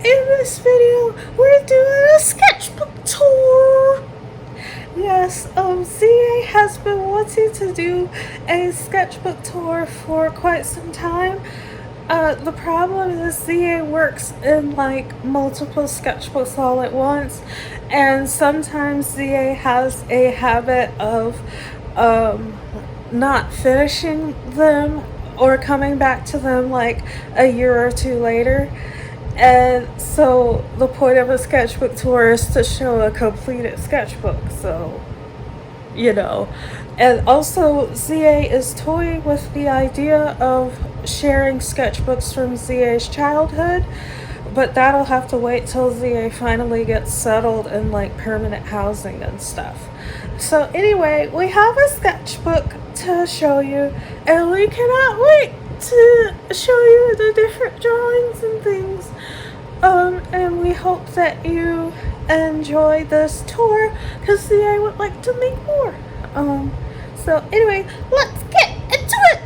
in this video, we're doing a sketchbook tour. Yes, ZA has been wanting to do a sketchbook tour for quite some time. The problem is ZA works in like multiple sketchbooks all at once, and sometimes ZA has a habit of not finishing them or coming back to them like a year or two later. And so the point of a sketchbook tour is to show a completed sketchbook. So, and also ZA is toying with the idea of sharing sketchbooks from ZA's childhood, but that'll have to wait till ZA finally gets settled in like permanent housing and stuff. So anyway, we have a sketchbook to show you, and we cannot wait to show you the different drawings and things. And we hope that you enjoy this tour, because ZA would like to make more. So anyway, let's get into it.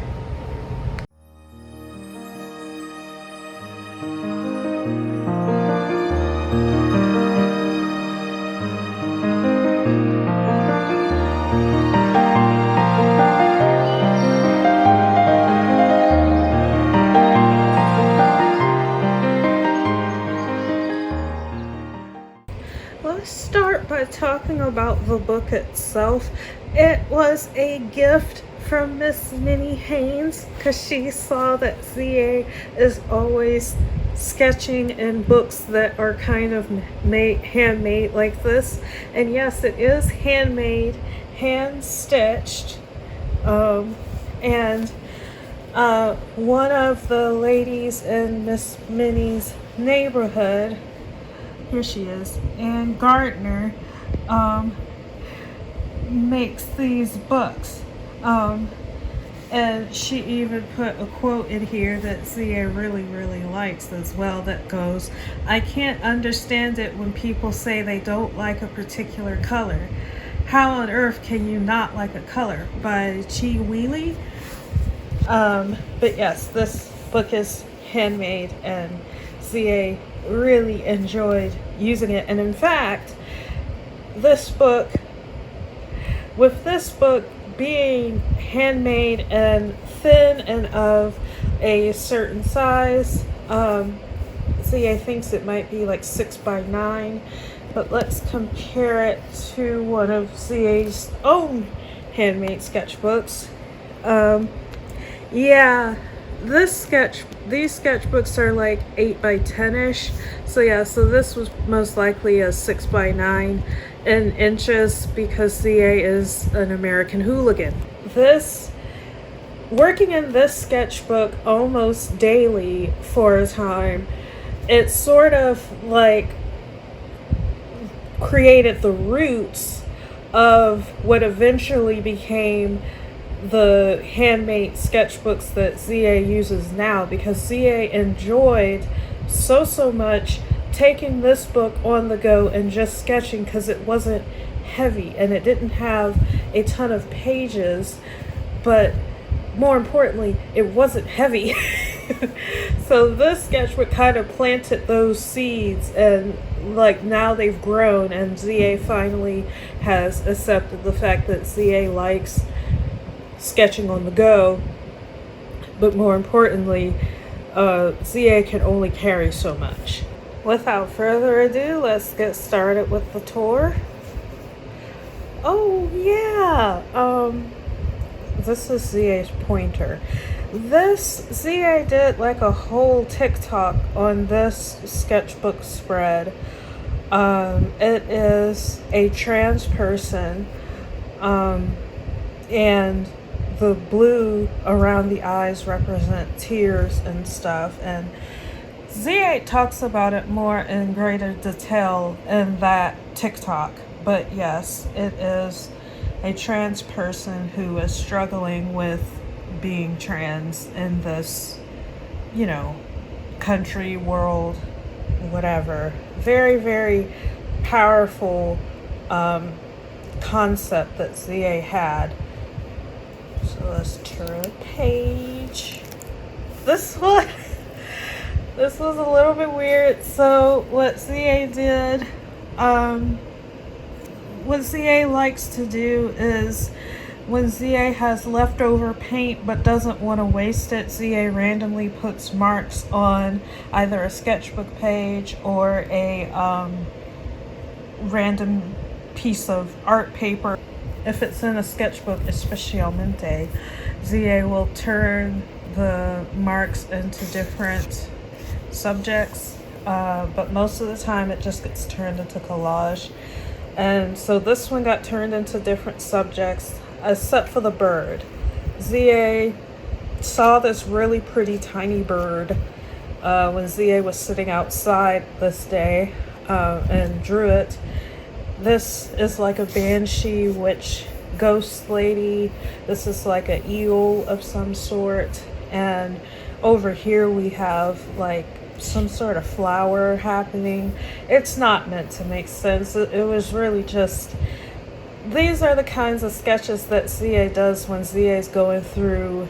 Let's start by talking about the book itself. It was a gift from Miss Minnie Haynes because she saw that ZA is always sketching in books that are kind of handmade like this. And yes, it is handmade, hand stitched. And one of the ladies in Miss Minnie's neighborhood, here she is, and Gardner, makes these books. And she even put a quote in here that ZA really, really likes as well that goes, "I can't understand it when people say they don't like a particular color. How on earth can you not like a color?" By Chi Wheelie. But yes, this book is handmade, and ZA really enjoyed using it. And in fact, with this book being handmade and thin and of a certain size, ZA thinks it might be like 6x9, but let's compare it to one of ZA's own handmade sketchbooks. These sketchbooks are like 8x10ish. So this was most likely a 6x9 in inches because ZA is an American hooligan. Working in this sketchbook almost daily for a time, it sort of like created the roots of what eventually became the handmade sketchbooks that ZA uses now, because ZA enjoyed so much taking this book on the go and just sketching because it wasn't heavy and it didn't have a ton of pages, but more importantly, it wasn't heavy. So this sketchbook kind of planted those seeds, and like now they've grown, and ZA finally has accepted the fact that ZA likes sketching on the go, but more importantly, ZA can only carry so much. Without further ado, let's get started with the tour. Oh yeah, this is ZA's pointer. ZA did like a whole TikTok on this sketchbook spread. It is a trans person, and the blue around the eyes represent tears and stuff, and ZA talks about it more in greater detail in that TikTok. But yes, it is a trans person who is struggling with being trans in this, country, world, whatever. Very, very powerful concept that ZA had. So let's turn a page. This one This was a little bit weird. So what CA did, what ZA likes to do is when ZA has leftover paint but doesn't want to waste it, ZA randomly puts marks on either a sketchbook page or a random piece of art paper. If it's in a sketchbook, especialmente, ZA will turn the marks into different subjects, but most of the time it just gets turned into collage. And so this one got turned into different subjects, except for the bird. ZA saw this really pretty tiny bird when ZA was sitting outside this day and drew it. This is like a banshee witch ghost lady. This is like an eel of some sort. And over here we have like some sort of flower happening. It's not meant to make sense. It was really just, these are the kinds of sketches that ZA does when ZA is going through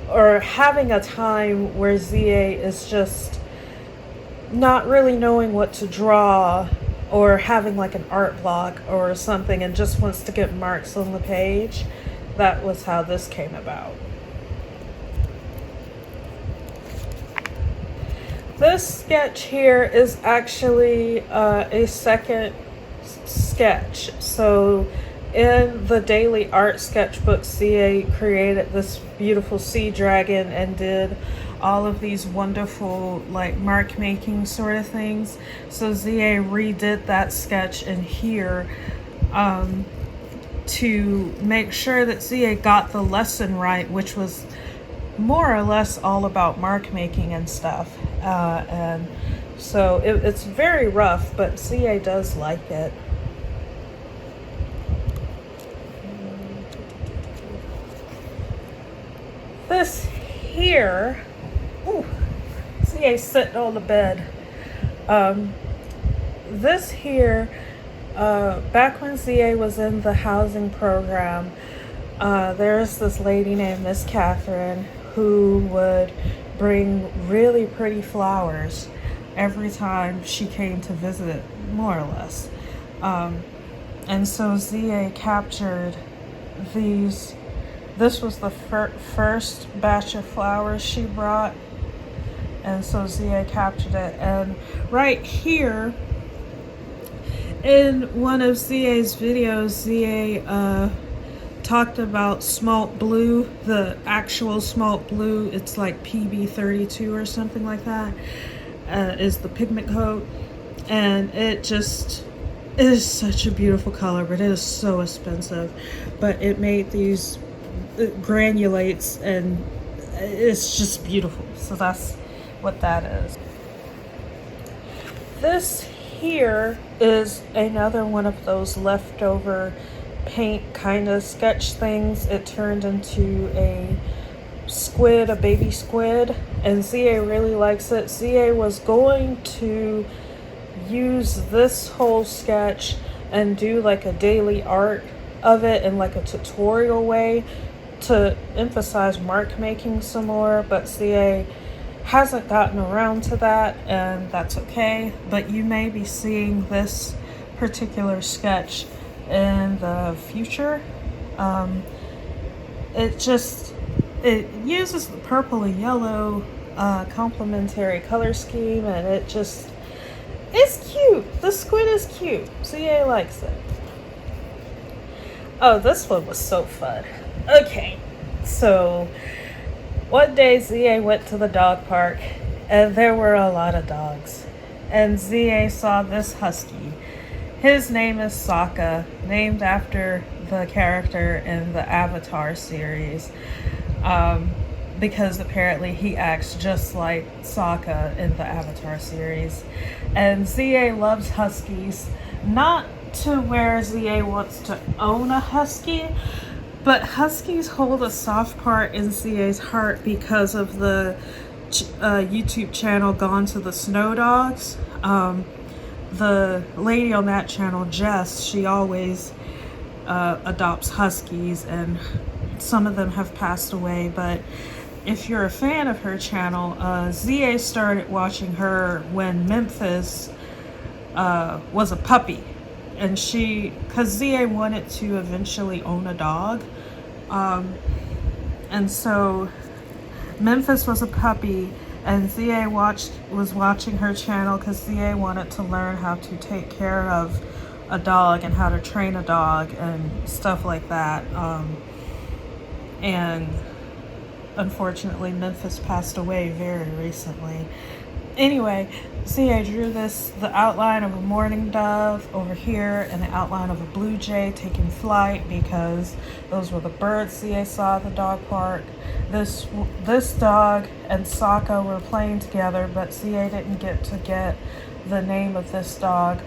or having a time where ZA is just not really knowing what to draw, or having like an art block or something and just wants to get marks on the page. That was how this came about. This sketch here is actually a second sketch. So in the daily art sketchbook, CA created this beautiful sea dragon and did all of these wonderful like mark making sort of things. So ZA redid that sketch in here to make sure that ZA got the lesson right, which was more or less all about mark making and stuff. And so it's very rough, but CA does like it. This here, ooh, CA sitting on the bed. This here, back when CA was in the housing program, there's this lady named Miss Catherine who would bring really pretty flowers every time she came to visit, more or less. And so ZA captured these. This was the first batch of flowers she brought, and so ZA captured it. And right here in one of ZA's videos, ZA talked about smalt blue, the actual smalt blue. It's like PB32 or something like that, is the pigment coat. And it just is such a beautiful color, but it is so expensive. But it made these granulates and it's just beautiful. So that's what that is. This here is another one of those leftover paint kind of sketch things. It turned into a squid, a baby squid, and ZA really likes it. ZA was going to use this whole sketch and do like a daily art of it in like a tutorial way to emphasize mark making some more, but CA hasn't gotten around to that, and that's okay. But you may be seeing this particular sketch in the future. It uses the purple and yellow complementary color scheme, and it's cute. The squid is cute. CA likes it. Oh, this one was so fun. Okay, so one day ZA went to the dog park and there were a lot of dogs. And ZA saw this husky. His name is Sokka, named after the character in the Avatar series. Because apparently he acts just like Sokka in the Avatar series. And ZA loves huskies, not to where ZA wants to own a husky, but huskies hold a soft part in ZA's heart because of the YouTube channel Gone to the Snow Dogs. The lady on that channel, Jess, she always adopts huskies, and some of them have passed away, but if you're a fan of her channel, ZA started watching her when Memphis was a puppy. And because ZA wanted to eventually own a dog. And so Memphis was a puppy, and ZA was watching her channel because ZA wanted to learn how to take care of a dog and how to train a dog and stuff like that. And unfortunately, Memphis passed away very recently. Anyway, ZA drew the outline of a mourning dove over here and the outline of a blue jay taking flight because those were the birds ZA saw at the dog park. This dog and Sokka were playing together, but ZA didn't get to get the name of this dog.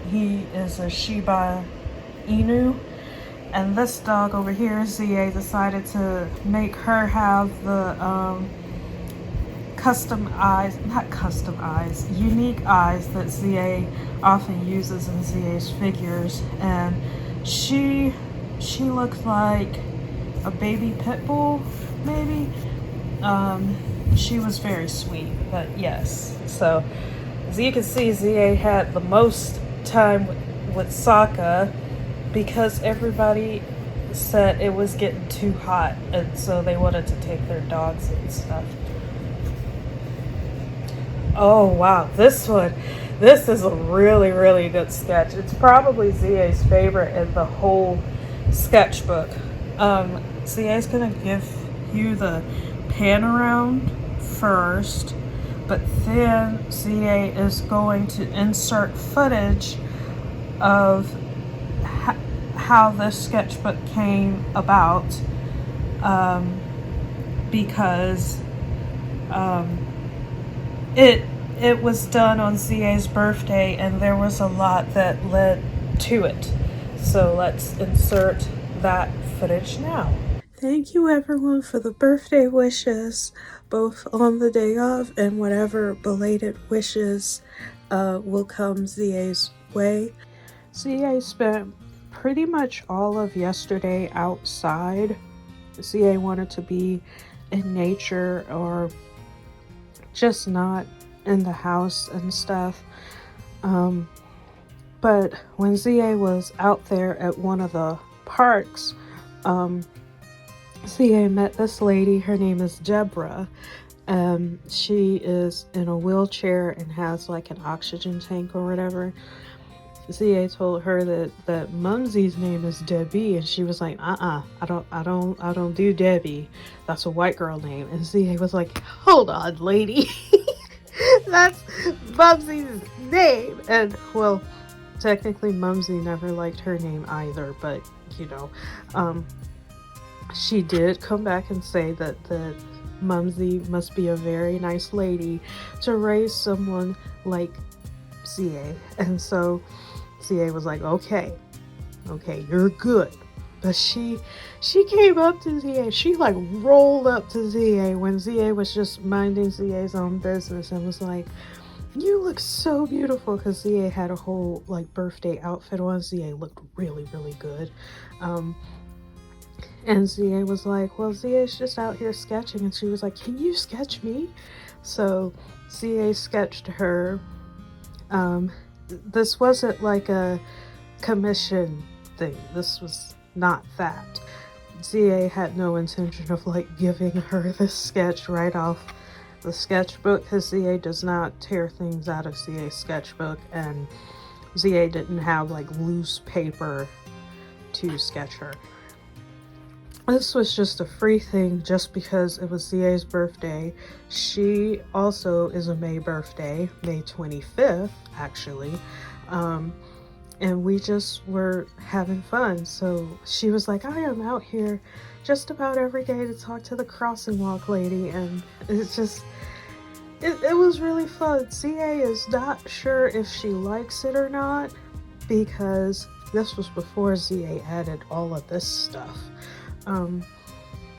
He is a Shiba Inu. And this dog over here, ZA decided to make her have the unique eyes that ZA often uses in ZA's figures. And she looked like a baby pit bull, maybe. She was very sweet, but yes. So as you can see, ZA had the most time with Sokka because everybody said it was getting too hot, and so they wanted to take their dogs and stuff. Oh wow, this is a really, really good sketch. It's probably ZA's favorite in the whole sketchbook. ZA's gonna give you the pan around first, but then ZA is going to insert footage of how this sketchbook came about, because it was done on ZA's birthday and there was a lot that led to it. So let's insert that footage now. Thank you everyone for the birthday wishes, both on the day of and whatever belated wishes will come ZA's way. ZA spent pretty much all of yesterday outside. ZA wanted to be in nature or just not in the house and stuff. But when ZA was out there at one of the parks, ZA met this lady. Her name is Deborah. She is in a wheelchair and has like an oxygen tank or whatever. ZA told her that Mumsy's name is Debbie, and she was like, I don't do Debbie. That's a white girl name. And ZA was like, hold on, lady. That's Mumsy's name. And well, technically Mumsy never liked her name either, but you know, she did come back and say that Mumsy must be a very nice lady to raise someone like ZA. And so ZA was like, okay, you're good. But she came up to ZA. She like rolled up to ZA when ZA was just minding ZA's own business and was like, you look so beautiful, because ZA had a whole like birthday outfit on. ZA looked really, really good. And ZA was like, well, ZA's just out here sketching. And she was like, can you sketch me? So ZA sketched her. This wasn't like a commission thing. This was not that. ZA had no intention of like giving her this sketch right off the sketchbook, because ZA does not tear things out of ZA's sketchbook, and ZA didn't have like loose paper to sketch her. This was just a free thing just because it was ZA's birthday. She also is a May birthday, May 25th, actually. And we just were having fun. So she was like, I am out here just about every day to talk to the crossing walk lady. And it's just, it was really fun. ZA is not sure if she likes it or not, because this was before ZA added all of this stuff.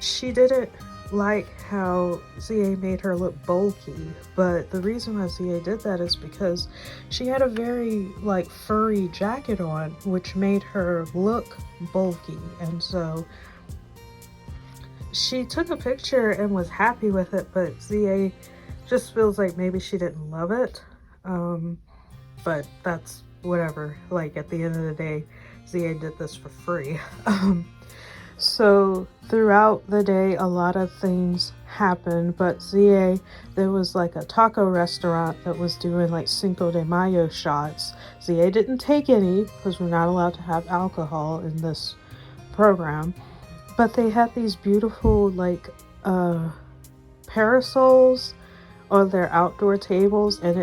She didn't like how ZA made her look bulky, but the reason why ZA did that is because she had a very like furry jacket on, which made her look bulky. And so she took a picture and was happy with it, but ZA just feels like maybe she didn't love it. But that's whatever. Like, at the end of the day, ZA did this for free. So throughout the day, a lot of things happened, but ZA, there was like a taco restaurant that was doing like Cinco de Mayo shots. ZA didn't take any because we're not allowed to have alcohol in this program, but they had these beautiful like parasols on their outdoor tables, and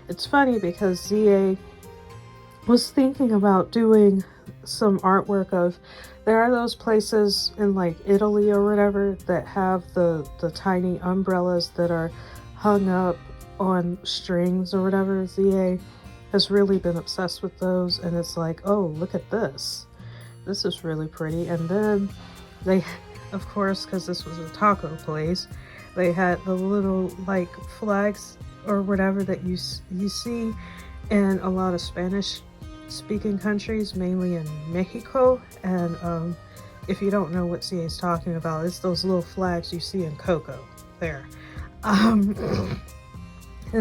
it's funny because ZA was thinking about doing some artwork of, there are those places in like Italy or whatever that have the tiny umbrellas that are hung up on strings or whatever. ZA has really been obsessed with those, and it's like, oh, look at this. This is really pretty. And then they, of course, because this was a taco place, they had the little like flags or whatever that you see in a lot of Spanish speaking countries, mainly in Mexico. And if you don't know what CA is talking about, it's those little flags you see in Coco there. And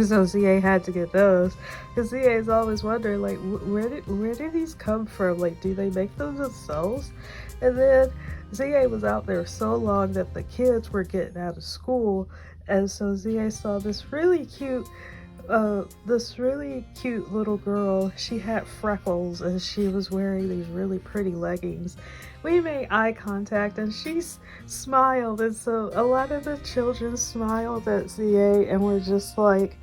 so ZA had to get those because ZA is always wondering, like, where did these come from? Like, do they make them themselves? And then ZA was out there so long that the kids were getting out of school, and so ZA saw this really cute little girl. She had freckles and she was wearing these really pretty leggings. We made eye contact and she smiled, and so a lot of the children smiled at ZA and were just like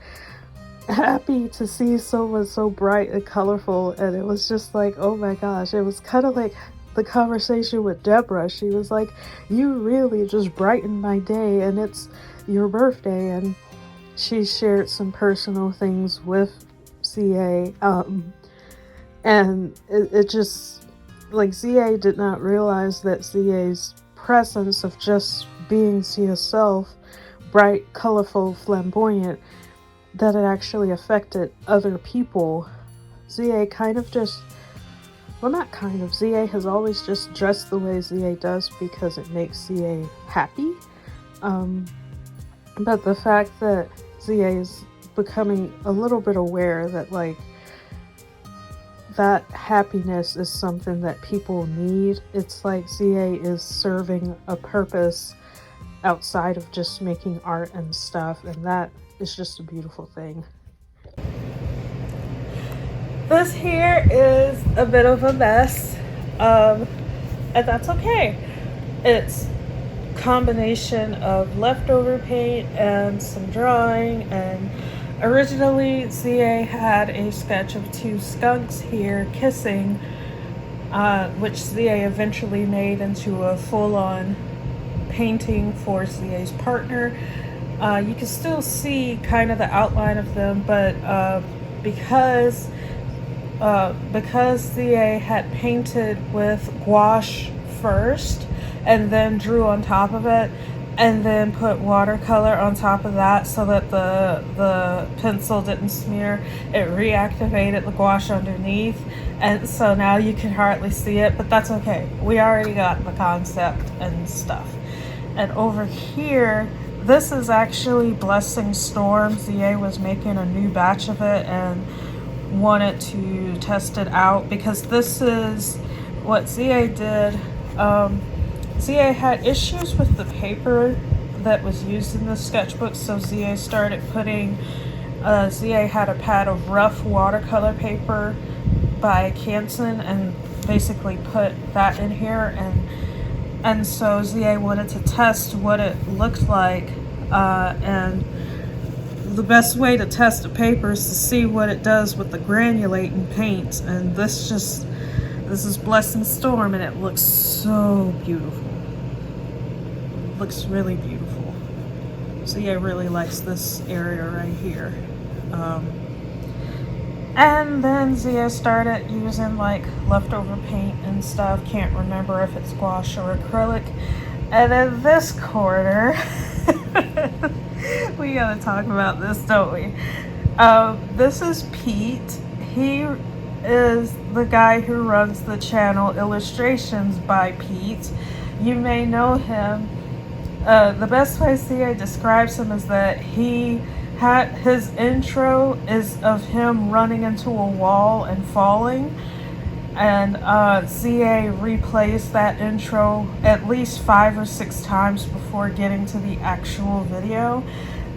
happy to see someone so bright and colorful. And it was just like, oh my gosh, it was kind of like the conversation with Deborah. She was like, you really just brightened my day, and it's your birthday. And she shared some personal things with ZA, and it just, like, ZA did not realize that ZA's presence of just being herself, bright, colorful, flamboyant, that it actually affected other people. ZA kind of just, well, not kind of, ZA has always just dressed the way ZA does because it makes ZA happy. But the fact that ZA is becoming a little bit aware that, like, that happiness is something that people need. It's like ZA is serving a purpose outside of just making art and stuff, and that is just a beautiful thing. This here is a bit of a mess, and that's okay. It's combination of leftover paint and some drawing, and originally ZA had a sketch of two skunks here kissing, which ZA eventually made into a full-on painting for ZA's partner. You can still see kind of the outline of them, but because ZA had painted with gouache first and then drew on top of it, and then put watercolor on top of that so that the pencil didn't smear, it reactivated the gouache underneath, and so now you can hardly see it, but that's okay. We already got the concept and stuff. And over here, this is actually Blessing Storm. ZA was making a new batch of it and wanted to test it out because this is what ZA did. ZA had issues with the paper that was used in the sketchbook, so ZA started putting, ZA had a pad of rough watercolor paper by Canson and basically put that in here, and so ZA wanted to test what it looked like, and the best way to test a paper is to see what it does with the granulating paints, and this is Blessing Storm, and it looks so beautiful. Looks really beautiful. ZA really likes this area right here. And then ZA started using like leftover paint and stuff. Can't remember if it's gouache or acrylic. And then this corner, we gotta talk about this, don't we? This is Pete. He is the guy who runs the channel Illustrations by Pete. You may know him The best way CA describes him is that his intro is of him running into a wall and falling, and ZA replays that intro at least 5 or 6 times before getting to the actual video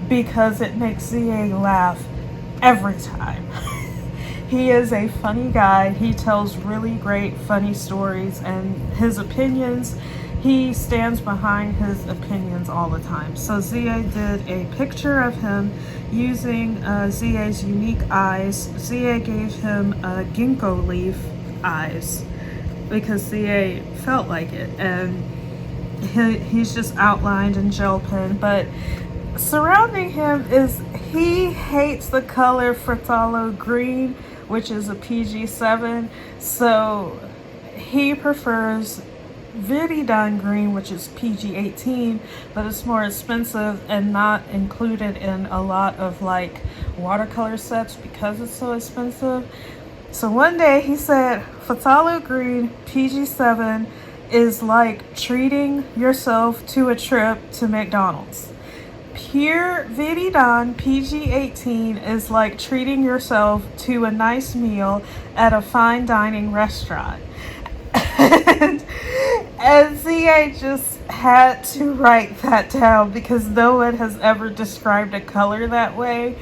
because it makes ZA laugh every time. He is a funny guy. He tells really great funny stories, and his opinions, he stands behind his opinions all the time. So ZA did a picture of him using ZA's unique eyes. ZA gave him ginkgo leaf eyes because ZA felt like it, and he's just outlined in gel pen. But surrounding him is, he hates the color phthalo green, which is a PG-7, so he prefers Viridon green, which is PG-18, but it's more expensive and not included in a lot of like watercolor sets because it's so expensive. So one day he said phthalo green PG-7 is like treating yourself to a trip to McDonald's. Pure Viridon PG-18 is like treating yourself to a nice meal at a fine dining restaurant. And ZA just had to write that down because no one has ever described a color that way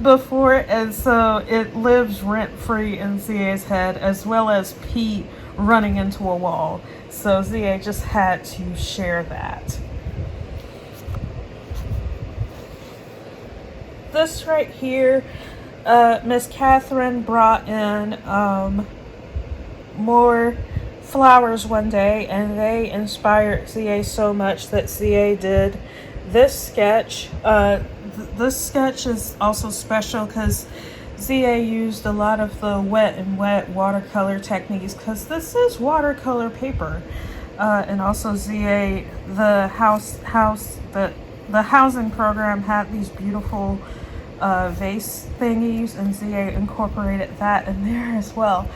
before, and so it lives rent-free in ZA's head, as well as Pete running into a wall. So ZA just had to share that. This right here, Miss Catherine brought in more flowers one day, and they inspired ZA so much that ZA did this sketch. This sketch is also special because ZA used a lot of the wet and wet watercolor techniques because this is watercolor paper. And also ZA, the housing program had these beautiful vase thingies, and ZA incorporated that in there as well.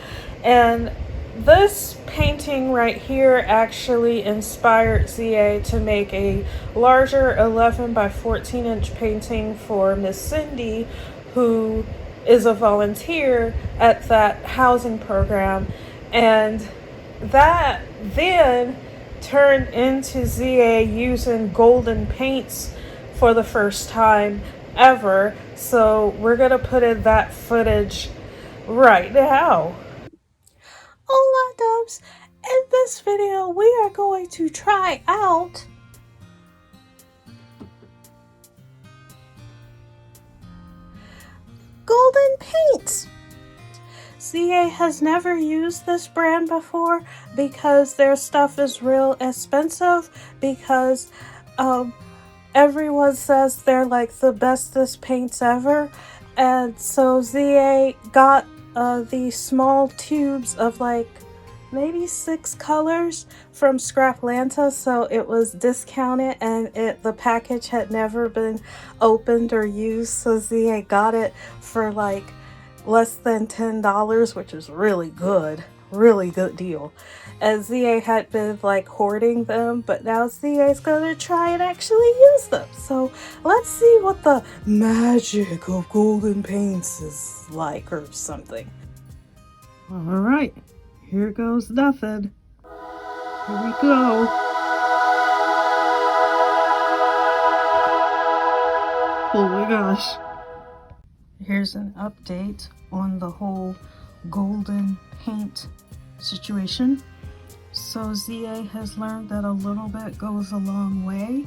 And this painting right here actually inspired ZA to make a larger 11 by 14 inch painting for Miss Cindy, who is a volunteer at that housing program. And that then turned into ZA using golden paints for the first time ever. So we're gonna put in that footage right now. Hola dubs, in this video we are going to try out golden paints. ZA has never used this brand before because their stuff is real expensive, because everyone says they're like the bestest paints ever, and so ZA got these small tubes of like maybe 6 colors from Scraplanta, so it was discounted, and the package had never been opened or used, so ZA got it for like less than $10, which is really good deal. And ZA had been like hoarding them, but now ZA's gonna try and actually use them. So let's see what the magic of golden paints is like or something. All right, here goes nothing. Here we go. Oh my gosh. Here's an update on the whole golden paint situation. So ZA has learned that a little bit goes a long way.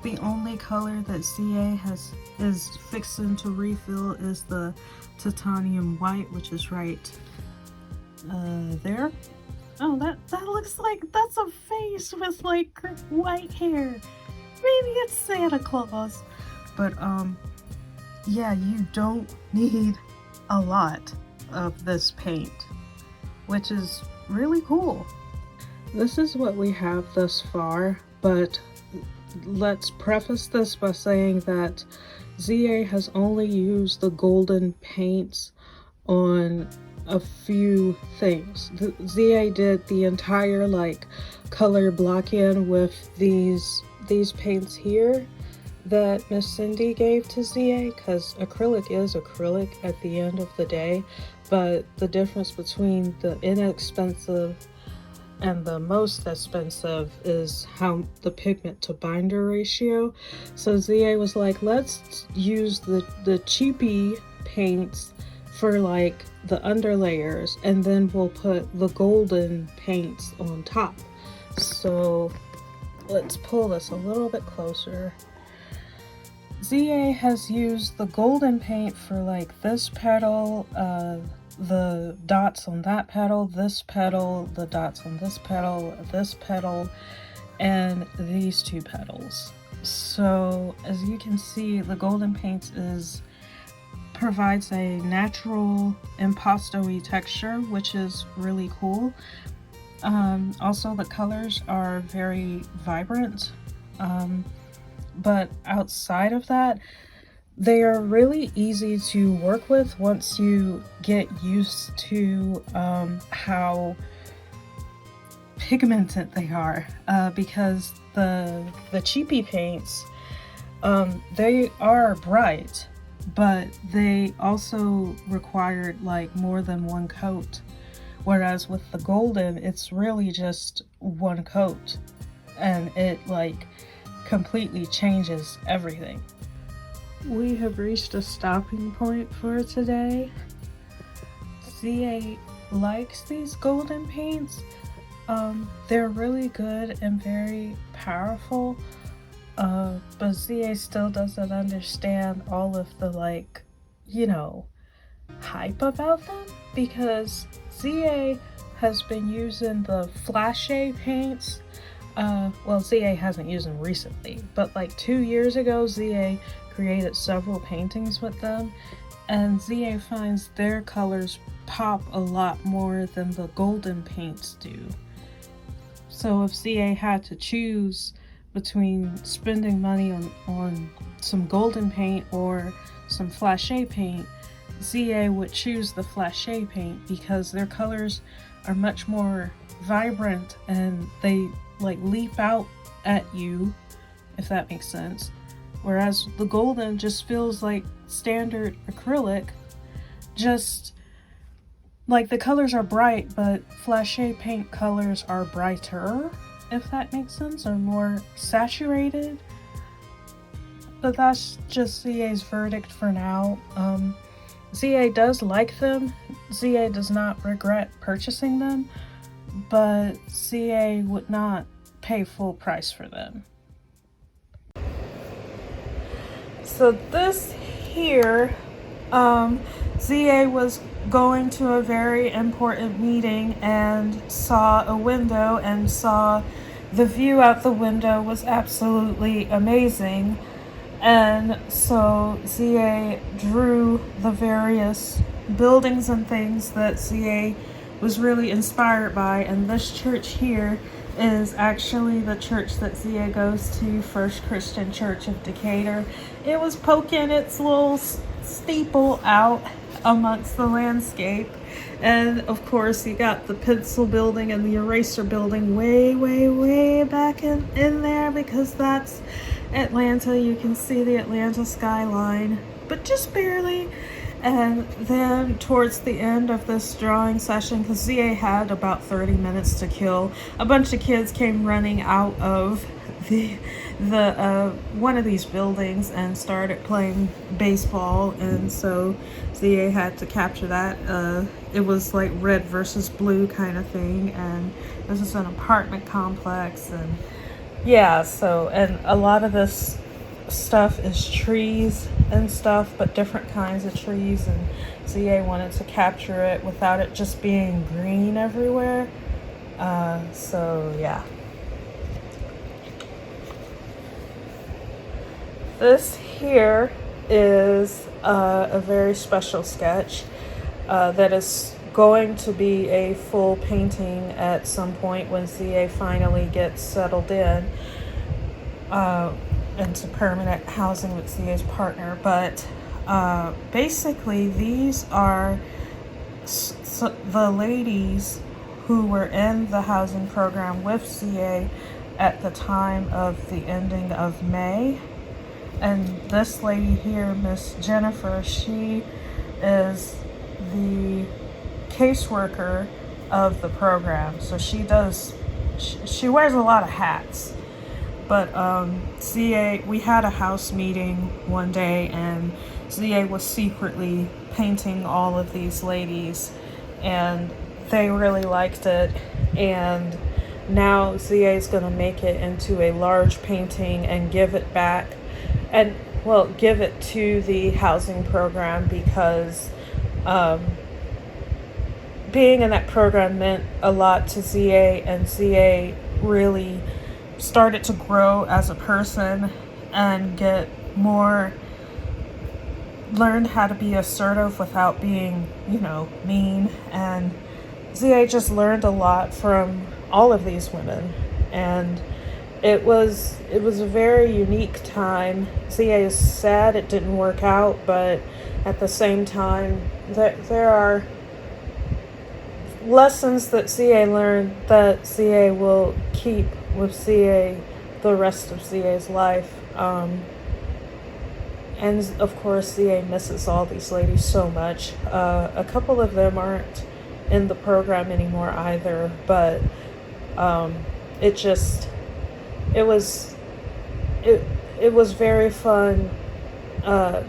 The only color that ZA is fixing to refill is the titanium white, which is right there. Oh, that looks like that's a face with like white hair. Maybe it's Santa Claus. But yeah, you don't need a lot of this paint, which is really cool. This is what we have thus far, but let's preface this by saying that ZA has only used the golden paints on a few things. ZA did the entire like color block in with these these paints here that Miss Cindy gave to ZA, because acrylic is acrylic at the end of the day, but the difference between the inexpensive and the most expensive is how the pigment to binder ratio. So ZA was like, let's use the cheapy paints for like the underlayers, and then we'll put the golden paints on top. So let's pull this a little bit closer. ZA has used the golden paint for like this petal, the dots on that petal, this petal, the dots on this petal, and these two petals. So as you can see, the golden paint provides a natural impasto-y texture, which is really cool. Also, the colors are very vibrant, but outside of that, they are really easy to work with once you get used to how pigmented they are, because the cheapy paints, they are bright, but they also required like more than one coat, whereas with the golden, it's really just one coat, and it like completely changes everything. We have reached a stopping point for today. ZA likes these golden paints. They're really good and very powerful, but ZA still doesn't understand all of the like, you know, hype about them, because ZA has been using the flashy paints. Well, ZA hasn't used them recently, but like 2 years ago, ZA created several paintings with them, and ZA finds their colors pop a lot more than the golden paints do. So if ZA had to choose between spending money on some golden paint or some flashy paint, ZA would choose the flashy paint because their colors are much more vibrant and they like leap out at you, if that makes sense. Whereas the golden just feels like standard acrylic, just like the colors are bright, but flashy paint colors are brighter, if that makes sense, or more saturated. But that's just ZA's verdict for now. ZA does like them. ZA does not regret purchasing them, but ZA would not pay full price for them. So this here, ZA was going to a very important meeting and saw a window and saw the view out the window was absolutely amazing. And so ZA drew the various buildings and things that ZA was really inspired by, and this church here is actually the church that ZA goes to, First Christian Church of Decatur. It was poking its little steeple out amongst the landscape, and of course you got the pencil building and the eraser building way back in there, because that's Atlanta. You can see the Atlanta skyline, but just barely. And then towards the end of this drawing session, because ZA had about 30 minutes to kill, a bunch of kids came running out of the one of these buildings and started playing baseball, and so ZA had to capture that. It was like red versus blue kind of thing, and this is an apartment complex, and yeah, so, and a lot of this stuff is trees and stuff, but different kinds of trees, and ZA wanted to capture it without it just being green everywhere. So yeah. This here is a very special sketch that is going to be a full painting at some point when ZA finally gets settled in into permanent housing with ZA's partner. But basically these are the ladies who were in the housing program with ZA at the time of the ending of May. And this lady here, Miss Jennifer, she is the caseworker of the program. So she wears a lot of hats. But ZA, we had a house meeting one day, and ZA was secretly painting all of these ladies, and they really liked it. And now ZA is going to make it into a large painting and give it back, and well, give it to the housing program, because being in that program meant a lot to ZA, and ZA really started to grow as a person and get more, learned how to be assertive without being, mean. And ZA just learned a lot from all of these women, and it was a very unique time. ZA is sad it didn't work out, but at the same time, there are lessons that ZA learned that ZA will keep with ZA the rest of ZA's life. And of course, ZA misses all these ladies so much. A couple of them aren't in the program anymore either, but it was very fun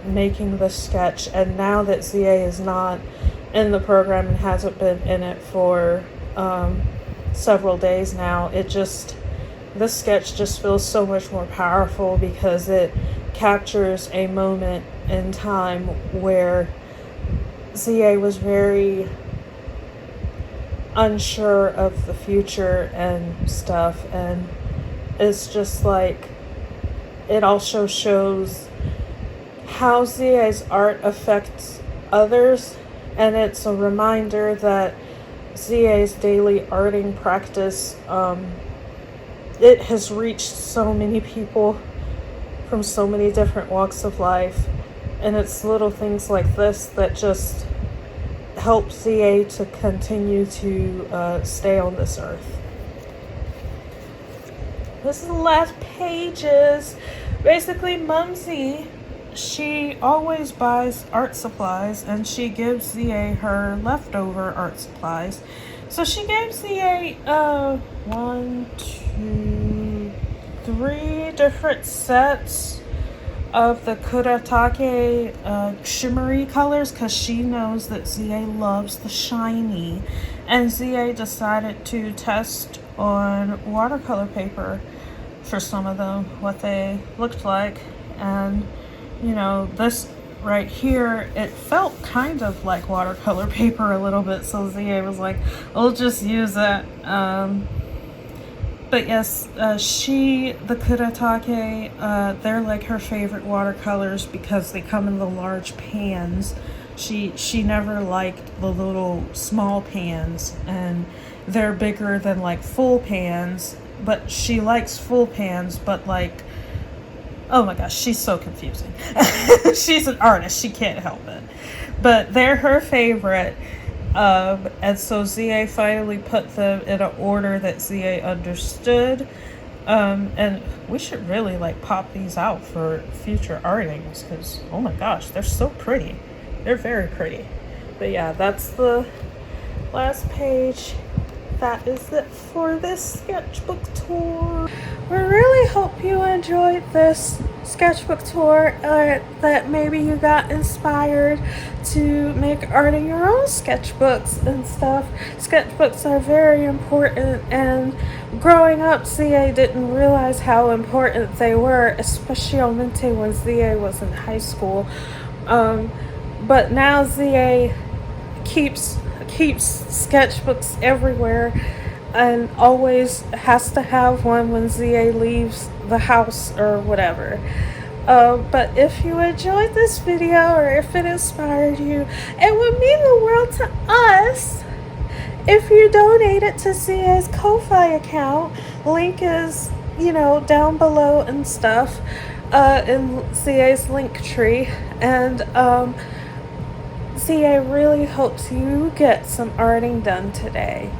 making this sketch. And now that ZA is not in the program and hasn't been in it for several days now, this sketch just feels so much more powerful, because it captures a moment in time where ZA was very unsure of the future and stuff, and it's just like, it also shows how ZA's art affects others, and it's a reminder that ZA's daily arting practice, it has reached so many people from so many different walks of life, and it's little things like this that just help ZA to continue to stay on this earth. This is the last pages. Basically, Mumsy, she always buys art supplies, and she gives ZA her leftover art supplies. So she gave ZA 3 different sets of the Kuretake shimmery colors, because she knows that ZA loves the shiny. And ZA decided to test on watercolor paper for some of them, what they looked like. And this right here, it felt kind of like watercolor paper a little bit, so ZA was like, we'll just use it. But yes, the Kuretake, they're like her favorite watercolors because they come in the large pans. She never liked the little small pans, and they're bigger than like full pans, but she likes full pans, but like, oh my gosh, she's so confusing. She's an artist, she can't help it. But they're her favorite. And so ZA finally put them in an order that ZA understood. And we should really like pop these out for future artings, because oh my gosh, they're so pretty. They're very pretty. But yeah, that's the last page. That is it for this sketchbook tour. We really hope you enjoyed this sketchbook tour, that maybe you got inspired to make art in your own sketchbooks and stuff. Sketchbooks are very important, and growing up, ZA didn't realize how important they were, especially when ZA was in high school. But now ZA keeps sketchbooks everywhere, and always has to have one when ZA leaves the house or whatever. But if you enjoyed this video, or if it inspired you, it would mean the world to us if you donated to ZA's Ko-Fi account. Link is, down below and stuff, in ZA's link tree. And ZA really hopes you get some arting done today.